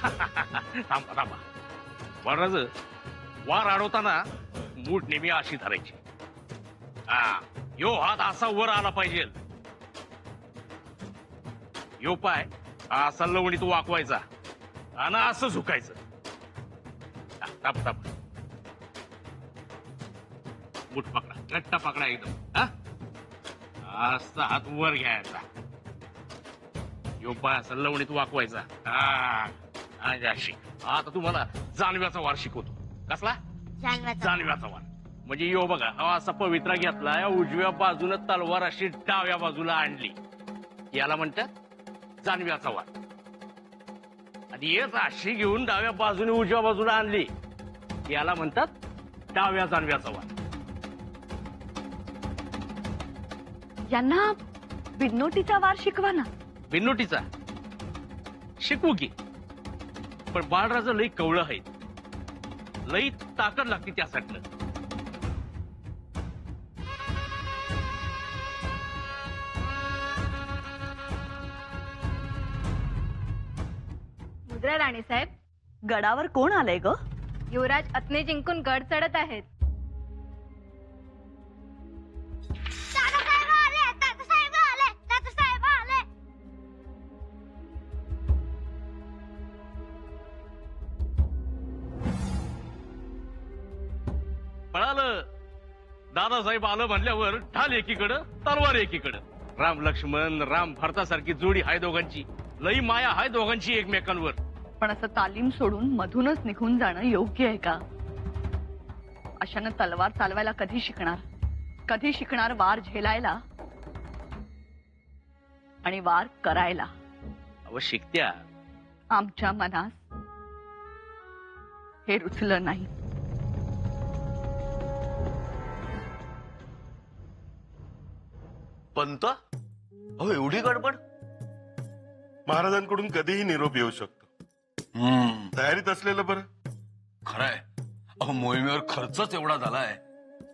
थांबा थांबा. बरं वार अडवताना मूठ नेहमी अशी धरायची. हा, यो हात असा वर आला पाहिजे. यो पाय असा लवणीत वाकवायचा आणि असं झुकायचं. ताप ताप. मूठ पकडा, घट्ट पकडा एकदम. हा, असा हात वर घ्यायचा. यो पाय असा लवणीत वाकवायचा. हा, अशी. आता तुम्हाला जानव्याचा वार शिकवतो. कसला? जानव्याचा वार. म्हणजे यो बघा, हा असा पवित्रा घेतला, या उजव्या बाजूनं तलवार अशी डाव्या बाजूला आणली, याला म्हणतात जानव्याचा वार. आणि येच अशी घेऊन डाव्या बाजूने उजव्या बाजूला आणली, याला म्हणतात डाव्या जानव्याचा वार. यांना बिनोटीचा वार शिकवा ना. बिनोटीचा शिकवू की, पण बाळराजा लई कवळं आहे, लई ताकद लागते त्यासाठी. मुद्रा राणी साहेब, गडावर कोण आलंय ग? युवराज अत्ने जिंकून गड चढत आहेत. पळालं. दादासाहेब आलं म्हणल्यावर ढाल एकीकडं, तलवार एकीकडं. राम लक्ष्मण, राम भरतासारखी जोडी हाय दोघांची. लई माया हाय दोघांची एकमेकांवर. पण असं तालीम सोडून मधूनच निघून जाणं योग्य आहे का? अशानं तलवार चालवायला कधी शिकणार? कधी शिकणार वार झेलायला आणि वार करायला? अव शिकत्या. आमच्या मनास हे रुचलं नाही. पंत, अहो एवढी गडबड? महाराजांकडून कधीही निरोप येऊ शकतो. तयारीत असलेलं बरं. खरंय. अहो मोहिमेवर खर्चच एवढा झालाय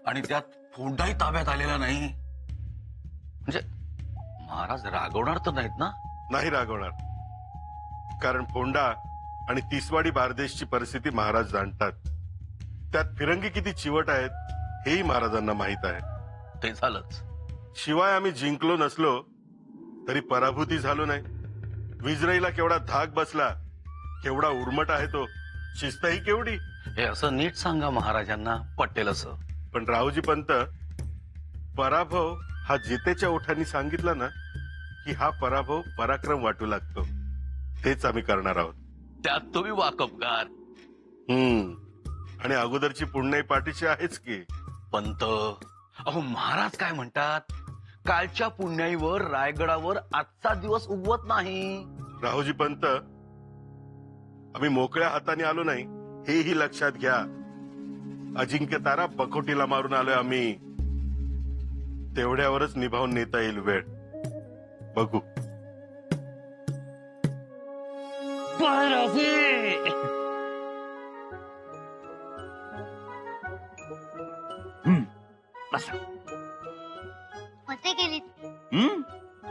आणि त्यात फोंडाही ताब्यात आलेला नाही. म्हणजे महाराज रागवणार तर नाहीत ना? नाही रागवणार, कारण फोंडा आणि तिसवाडी बारदेशची परिस्थिती महाराज जाणतात. त्यात फिरंगी किती चिवट आहेत हेही महाराजांना माहित आहे. ते झालंच. शिवाय आम्ही जिंकलो नसलो तरी पराभूती झालो नाही. विजराईला केवढा धाक बसला, केवढा उर्मट आहे तो, शिस्तही केवढी. हे असं नीट सांगा महाराजांना, पटेल असं. पण रावजी पंत, पराभव हा जितेच्या ओठांनी सांगितला ना की हा पराभव पराक्रम वाटू लागतो. तेच आम्ही करणार आहोत. त्यात तुम्ही वाकबगार. आणि अगोदरची पुण्याई पाठीशी आहेच की. पंत, अहो महाराज काय म्हणतात, कालच्या पुण्याईवर रायगडावर आजचा दिवस उगवत नाही. राहुजी पंत, आम्ही मोकळ्या हाताने आलो नाही हेही लक्षात घ्या. अजिंक्य तारा बकोटीला मारून आलोय आम्ही. तेवढ्यावरच निभावून नेता येईल वेळ. बघू. फते केली.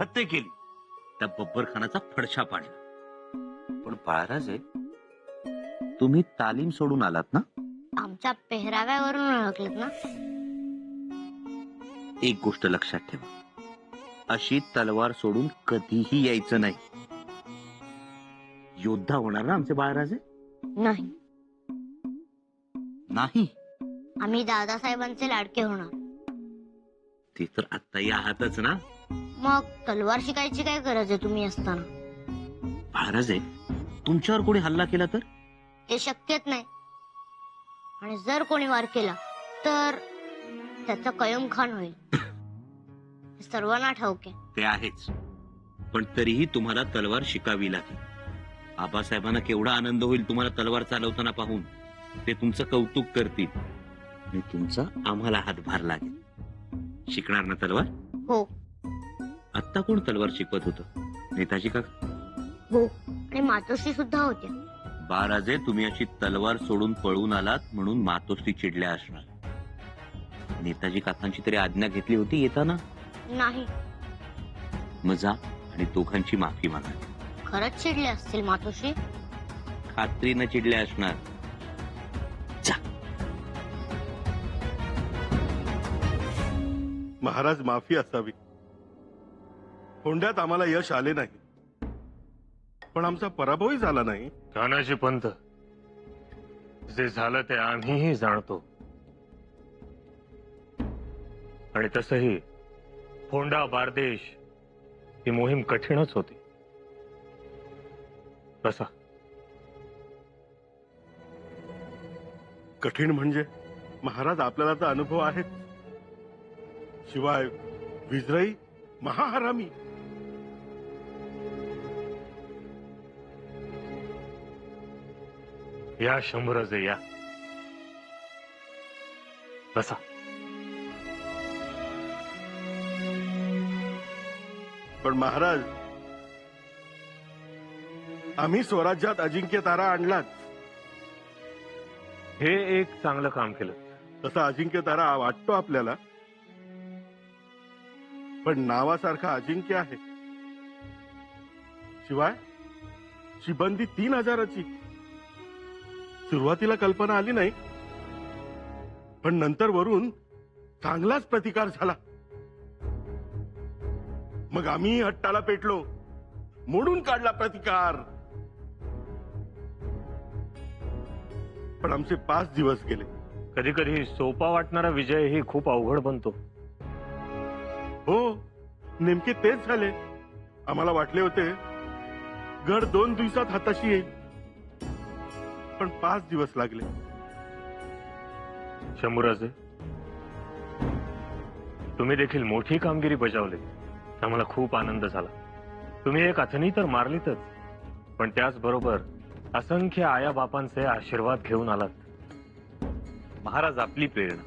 हत्या केली, त्या बब्बर खानाचा फडशा पाडला. पण बाळराजे, तुम्ही तालीम सोडून आलात ना? आमच्या पेहराव्यावरून ओळखलेत ना. एक गोष्ट लक्षात ठेवा, अशी तलवार सोडून कधीही यायचं नाही. योद्धा होणार ना आमचे बाळराजे? नाही, नाही. आम्ही दादासाहेबांचे लाडके होणार. ते तर आत्ताही आहातच ना. मग तलवार शिकायची काय गरज आहे तुम्ही असताना? बाळराजे, तुमच्यावर कोणी हल्ला केला तर? ते शक्यच नाही. आणि जर कोणी वार केला तर त्याचा कयम खान होईल. हे सर्वांना ठाऊक आहे. ते आहेच, पण तरीही तुम्हाला तलवार शिकावी लागेल. आबासाहेबांना केवढा आनंद होईल तुम्हाला तलवार चालवताना पाहून. ते तुमचं कौतुक करतील आणि तुमचा आम्हाला हातभार लागेल. शिकणार ना तलवार? हो. आत्ता कोण तलवार शिकवत होतं? नेताजी का? हो, आणि मातोश्री सुद्धा होत्या. बाळराजे, तुम्ही अशी तलवार सोडून पळून आलात म्हणून मातोश्री चिडल्या असणार. नेताजी काकांची तरी आज्ञा घेतली होती येताना? नाही. मग जा आणि दोघांची माफी मागा. खरंच चिडले असतील मातोश्री? खात्रीनं चिडले असणार. जा. महाराज माफी असावी. फोंड्यात आम्हाला यश आले नाही, पण आमचा पराभवही झाला नाही. तानाजी पंत, जे झालं ते आम्हीही जाणतो. आणि तसही फोंडा बारदेश ही मोहीम कठीणच होती. कसा? कठीण म्हणजे महाराज आपल्याला तर अनुभव आहेत. शिवाय विजराई महाहरामी. या शंभरजे या. बसा. पण महाराज, आम्ही स्वराज्यात अजिंक्य तारा आणलाच. हे एक चांगलं काम केलं. तसा अजिंक्य तारा वाटतो आपल्याला, पण नावासारखा अजिंक्य आहे. शिवाय शिबंदी 3000ची. सुरुवातीला कल्पना आली नाही, पण नंतर वरून चांगलाच प्रतिकार झाला. मग आम्ही हट्टाला पेटलो, मोडून काढला प्रतिकार. पण आमचे 5 दिवस गेले. कधी कधी सोपा वाटणारा विजय ही खूप अवघड बनतो. हो, नेमके तेच झाले. आम्हाला वाटले होते गड 2 दिवसात हाताशी येईल, पण 5 दिवस लागले. शंभूराजे, तुम्ही देखील मोठी कामगिरी बजावली. आम्हाला खूप आनंद झाला. तुम्ही एक अथनी तर मारलीतच, पण त्याचबरोबर असंख्य आया बापांचे आशीर्वाद घेऊन आलात. महाराज आपली प्रेरणा.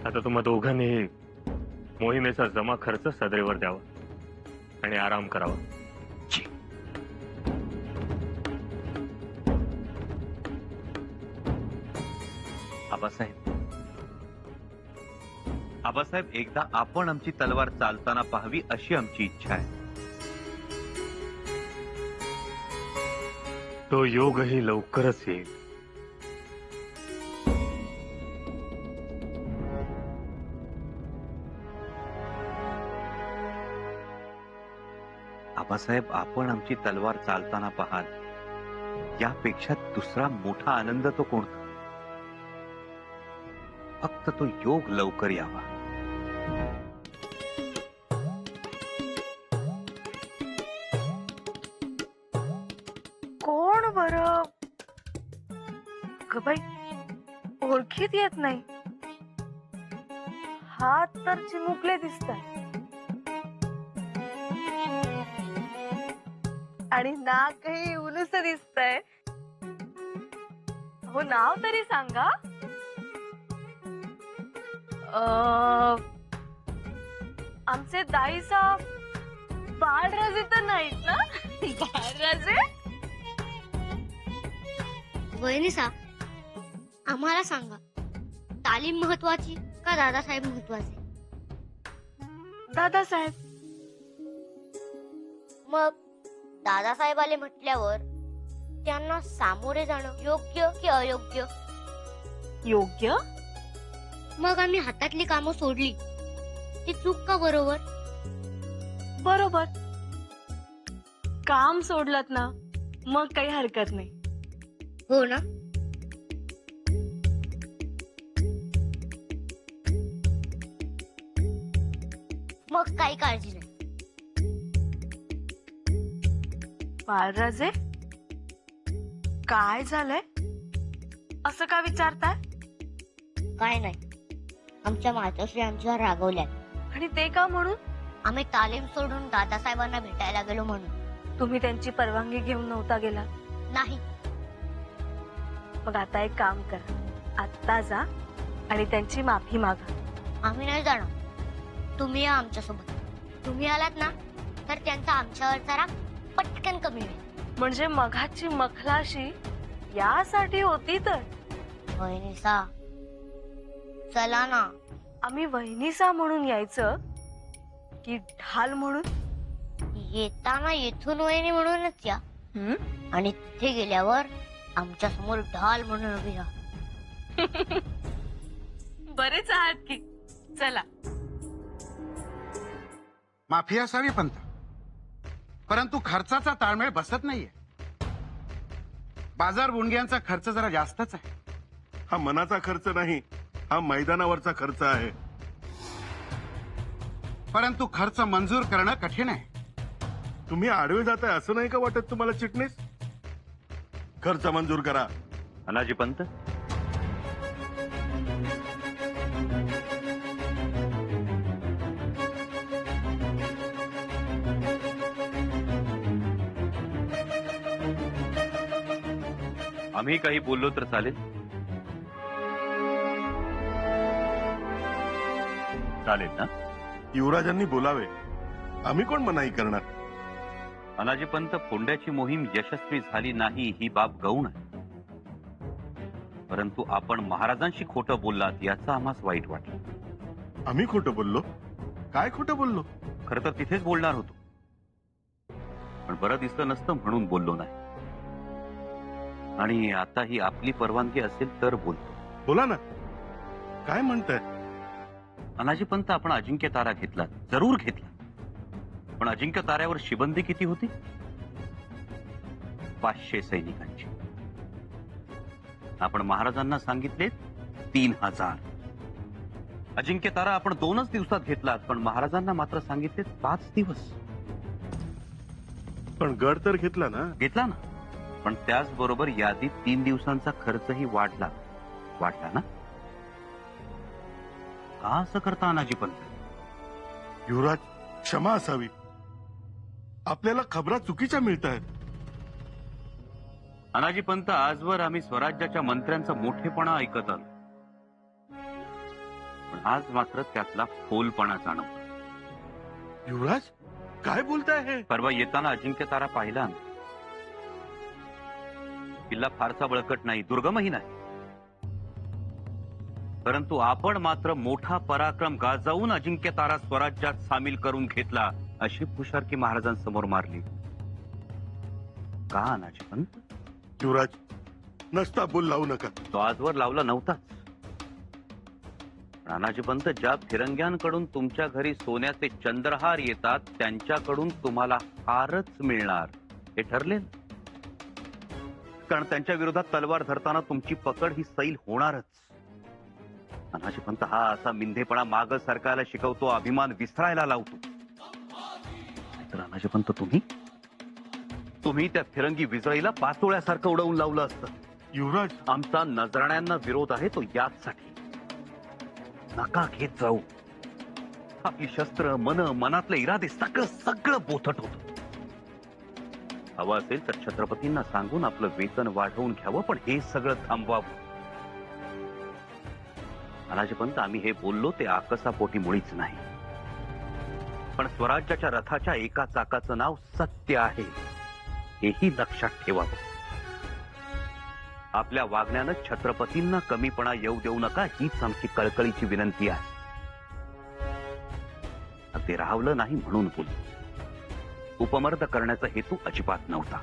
आता तुम्हा दोघांनीही मोहिमेचा जमा खर्च सदरेवर द्यावा आणि आराम करावा. आबासाहेब, एकदा आपण आमची तलवार चालताना पाहावी अशी आमची इच्छा आहे. तो योगही लवकरच येईल. आबासाहेब, आपण आमची तलवार चालताना पाहाल यापेक्षा दुसरा मोठा आनंद तो कोणता? फक्त तो योग लवकर यावा. कोण बर बाई, ओळखीत येत नाही. हात तर चिमुकले दिसतात आणि नाकही उलूस दिसतंय. हो, नाव तरी सांगा. आमचे दाईसाहेब बाळराजे तर नाहीत ना? बाळराजे वहिनीसा, आम्हाला सांगा, तालीम महत्वाची का दादासाहेब महत्वाचे? दादासाहेब. मग दादासाहेब आले म्हटल्यावर त्यांना सामोरे जाणं योग्य की अयोग्य? योग्य. मग आम्ही हातातली कामं सोडली, ती चूक का बरोबर? बरोबर. काम सोडलत ना, मग काही हरकत नाही. हो ना? मग काही काळजी नाही. बाळराजे, काय झालंय? असं का विचारताय? काय नाही, आमच्या मातोश्री आमच्यावर रागवल्यात. आणि ते का म्हणून? आम्ही तालीम सोडून दादासाहेबांना भेटायला गेलो म्हणून. तुम्ही त्यांची परवानगी घेऊन नव्हता गेला? नाही. मग आता एक काम करा, आत्ता जा आणि त्यांची माफी मागा. आम्ही नाही जाणार, तुम्ही या आमच्यासोबत. तुम्ही आलात ना तर त्यांचा आमच्यावरचा राग पटकन कमी होईल. म्हणजे मघाची मखलाशी यासाठी होती तर? वहिनीसा, चला ना. आम्ही वहिनीसा म्हणून यायचं की ढाल म्हणून? येताना येथून वहिनी म्हणूनच या आणि तिथे गेल्यावर आमच्या समोर ढाल म्हणून उभी राहा. बरेच आहात की. चला. माफी असावी पंत, परंतु खर्चाचा ताळमेळ बसत नाहीये. बाजार बुणग्यांचा खर्च जरा जास्तच आहे. हा मनाचा खर्च नाही, हा मैदानावरचा खर्च आहे. परंतु खर्च मंजूर करणं कठीण आहे. तुम्ही आडवे जाताय असं नाही का वाटत तुम्हाला चिटणीस? खर्च मंजूर करा. अनाजी पंत, आम्ही काही बोललो तर चालेल? चालेल ना? युवराजांनी बोलावे, आम्ही कोण मनाई करणार. अनाजी पंत, फोंड्याची मोहीम यशस्वी झाली नाही ही बाब गौण आहे, परंतु आपण महाराजांशी खोटं बोललात याचा आम्हास वाईट वाटलं. आम्ही खोटं बोललो? काय खोटं बोललो? खरं तर तिथेच बोलणार होतो, पण बरं दिसलं नसतं म्हणून बोललो नाही. आणि आता ही आपली परवानगी असेल तर बोलतो. बोला ना, काय म्हणताय? अनाजी पंत, आपण अजिंक्य तारा घेतला, जरूर घेतला, पण अजिंक्य ताऱ्यावर शिबंदी किती होती? 500 सैनिकांची. आपण महाराजांना सांगितले 3000. अजिंक्य तारा आपण 2च दिवसात घेतला, पण महाराजांना मात्र सांगितले 5 दिवस. पण गड तर घेतला ना? घेतला ना, पण त्याचबरोबर यादीत 3 दिवसांचा खर्चही वाढला ना? का असं करता अनाजी पंत? युवराज, क्षमा असावी. आपल्याला खबरा चुकीच्या मिळत आहेत. अनाजी पंत, आजवर आम्ही स्वराज्याच्या मंत्र्यांचा मोठेपणा ऐकत आलो, पण आज मात्र त्यातला फोलपणा जाणवतो. युवराज, काय बोलताय हे? परवा येताना अजिंक्य तारा पाहिला. किल्ला फारसा बळकट नाही, दुर्गमही नाही, परंतु आपण मात्र मोठा पराक्रम गाजवून अजिंक्य तारा स्वराज्यात सामील करून घेतला अशी पुशारकी महाराजांसमोर मारली. का अनाजी पंत? युवराज, नसता बोल लावू नका. तो आजवर लावला नव्हताच. अनाजी पंत, ज्या फिरंग्यांकडून तुमच्या घरी सोन्याचे चंद्रहार येतात त्यांच्याकडून तुम्हाला हारच मिळणार हे ठरले, कारण त्यांच्या विरोधात तलवार धरताना तुमची पकड ही सैल होणारच. अनाजी पंत, हा असा मिंधेपणा माग सरकायला शिकवतो, अभिमान विसरायला लावतो. नाहीतर अनाजी पंत, तुम्ही त्या फिरंगी विजळीला पाचोळ्यासारखं उडवून लावलं असतं. युवराज, आमचा नजराण्यांना विरोध आहे तो याचसाठी. नका घेत जाऊ. आपली शस्त्र, मनातले इरादे सगळं बोथट होत. हवं असेल तर छत्रपतींना सांगून आपलं वेतन वाढवून घ्यावं, पण हे सगळं थांबवावं. अनाजी पंत, आम्ही हे बोललो ते आकसापोटी मुळीच नाही, पण स्वराज्याच्या रथाच्या एका चाकाचं नाव सत्य आहे हेही लक्षात ठेवावं. आपल्या वागण्यानं छत्रपतींना कमीपणा येऊ देऊ नका हीच आमची कळकळीची विनंती आहे. ते राहवलं नाही म्हणून बोललो. उपमर्द करण्याचा हेतू अजिबात नव्हता.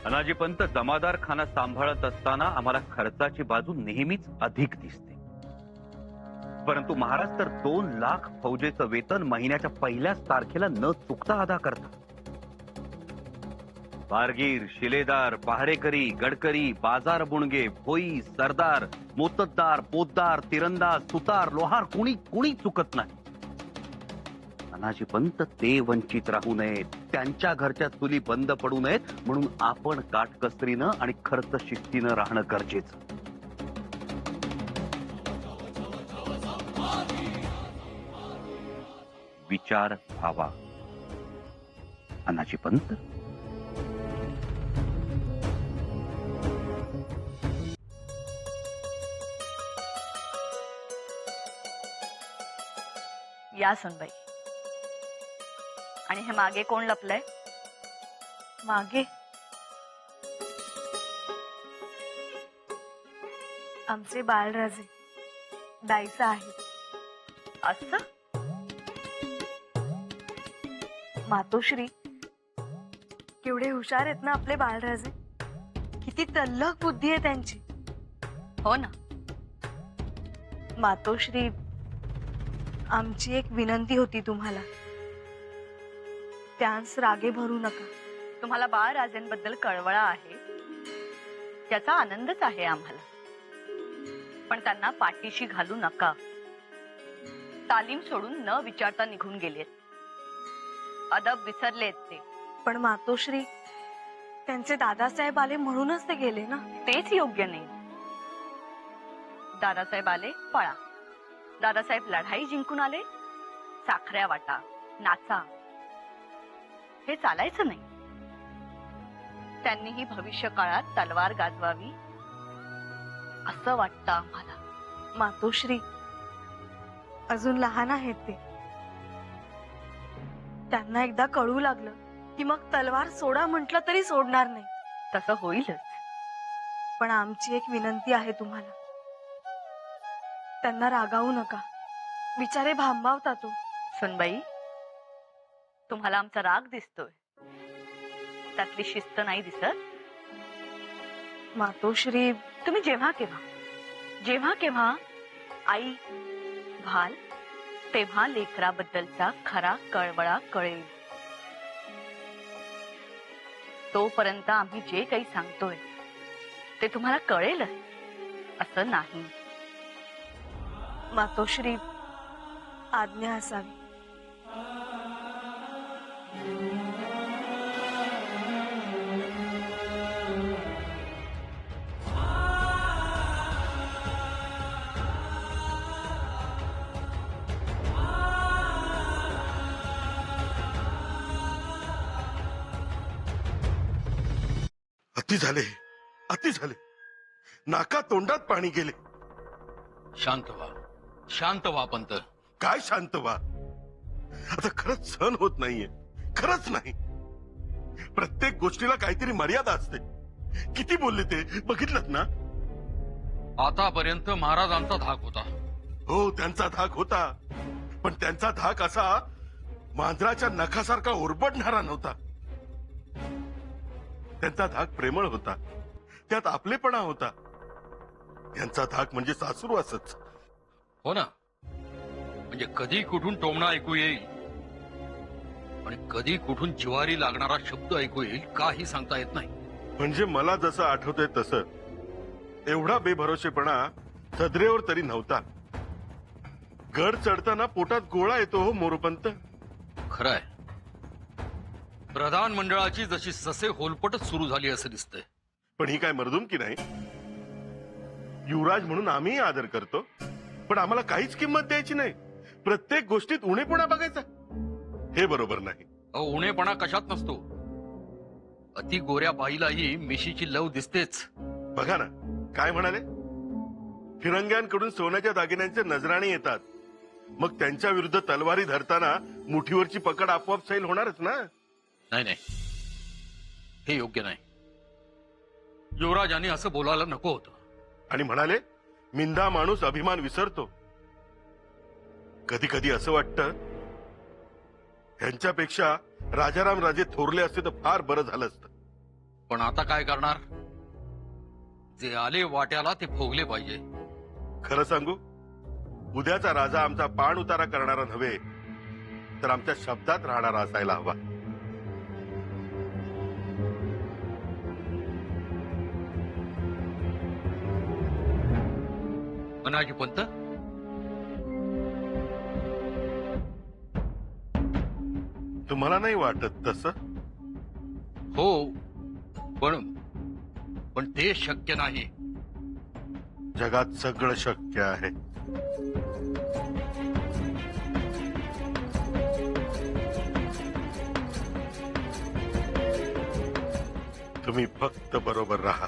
अनाजी पंत, जमादार खाना सांभाळत असताना आम्हाला खर्चाची बाजू नेहमीच अधिक दिसते, परंतु महाराज तर 2 लाख फौजेचं वेतन महिन्याच्या पहिल्याच तारखेला न चुकता अदा करतात. बारगीर, शिलेदार, पहारेकरी, गडकरी, बाजार बुणगे, भोई, सरदार, मोत्तद्दार, पोतदार, तिरंदाज, सुतार, लोहार कुणी चुकत नाही. अनाजी पंत, ते वंचित राहू नयेत, त्यांच्या घरच्या चुली बंद पडू नयेत म्हणून आपण काटकसरीनं आणि खर्च शिस्तीनं राहणं गरजेचं. विचार व्हावा अनाजी पंत. या सुनबाई. आणि हे मागे कोण लपलंय? मागे आमचे बाळराजे दाईचा आहे. असं? मातोश्री, केवढे हुशार आहेत ना आपले बाळराजे. किती तल्लख बुद्धी आहे त्यांची. हो ना. मातोश्री, आमची एक विनंती होती तुम्हाला. त्यांस रागे भरू नका. तुम्हाला बाळराजेंबद्दल कळवळा आहे, त्याचा आनंदच आहे आम्हाला. पण त्यांना पाठीशी घालू नका. तालीम सोडून न विचारता निघून गेलेत. अदब विसरलेत ते. पण मातोश्री, त्यांचे दादासाहेब आले म्हणूनच ते गेले ना. तेच योग्य नाही. दादासाहेब आले पळा. दादासाहेब लढाई जिंकून आले, साखऱ्या वाटा, नाचा. हे चालायचं नाही. त्यांनीही भविष्य काळात तलवार गाजवावी असं वाटतं आम्हाला. मातोश्री, अजून लहान आहेत ते. त्यांना एकदा कळू लागलं की मग तलवार सोडा म्हटलं तरी सोडणार नाही. तसं होईलच. पण आमची एक विनंती आहे तुम्हाला. त्यांना रागावू नका. बिचारे भांबावतात तो. सुनबाई, तुम्हाला आमचा राग दिसतोय, त्यातली शिस्त नाही दिसत. मातोश्री, तुम्ही जेव्हा केव्हा आई भाल, तेव्हा लेकराबद्दलचा खरा कळवळा कळेल. तोपर्यंत आम्ही जे काही सांगतोय ते तुम्हाला कळेलच असं नाही. मातोश्री, आज्ञा असावी. अति झाले. नाका तोंडात पाणी गेले. शांत व्हा पंत. काय शांत व्हा? आता खरंच सहन होत नाहीये. खरंच नाही. प्रत्येक गोष्टीला काहीतरी मर्यादा असते. किती बोलले ते बघितलं ना. आतापर्यंत महाराजांचा धाक होता. हो, त्यांचा धाक होता. पण त्यांचा धाक असा मांजराच्या नखासारखा ओरबडणारा नव्हता. त्यांचा धाक प्रेमळ होता. त्यात आपलेपणा होता. यांचा धाक म्हणजे सासुरवासच. हो ना. म्हणजे कधी कुठून टोमणा ऐकू येईल आणि कधी कुठून जिवारी लागणारा शब्द ऐकू येईल काही सांगता येत नाही. म्हणजे मला जसं आठवतंय तसं एवढा बेभरोसेपणा सदरेवर तरी नव्हता. गड चढताना पोटात गोळा येतो हो मोरोपंत. खरंय. प्रधान मंडळाची जशी ससे होलपटच सुरू झाली असं दिसतंय. पण ही काय मर्दुमकी नाही. युवराज म्हणून आम्ही आदर करतो, पण आम्हाला काहीच किंमत द्यायची नाही. प्रत्येक गोष्टीत उणेपणा बघायचा, हे बरोबर नाही. उणेपणा कशात नसतो. अति गोऱ्या बाईलाही मिशीची लव दिसतेच. बघा ना काय म्हणाले. फिरंग्यांकडून सोन्याच्या दागिन्यांचे नजराणे येतात, मग त्यांच्या विरुद्ध तलवारी धरताना मुठीवरची पकड आपोआप सैल होणारच ना. नाही, हे योग्य नाही. युवराजांनी असं बोलायला नको होतं. आणि म्हणाले मिंदा माणूस अभिमान विसरतो. कधी कधी असं वाटतं ह्यांच्यापेक्षा राजाराम राजे थोरले असते तर फार बरं झालं असतं. पण आता काय करणार. जे आले वाट्याला ते भोगले पाहिजे. खरं सांगू, उद्याचा राजा आमचा पाण उतारा करणारा नव्हे तर आमच्या शब्दात राहणारा असायला हवा. मनाजी पंत, तुम्हाला नाही वाटत तसं? हो, पण ते शक्य नाही. जगात सगळं शक्य आहे. तुम्ही फक्त बरोबर राहा.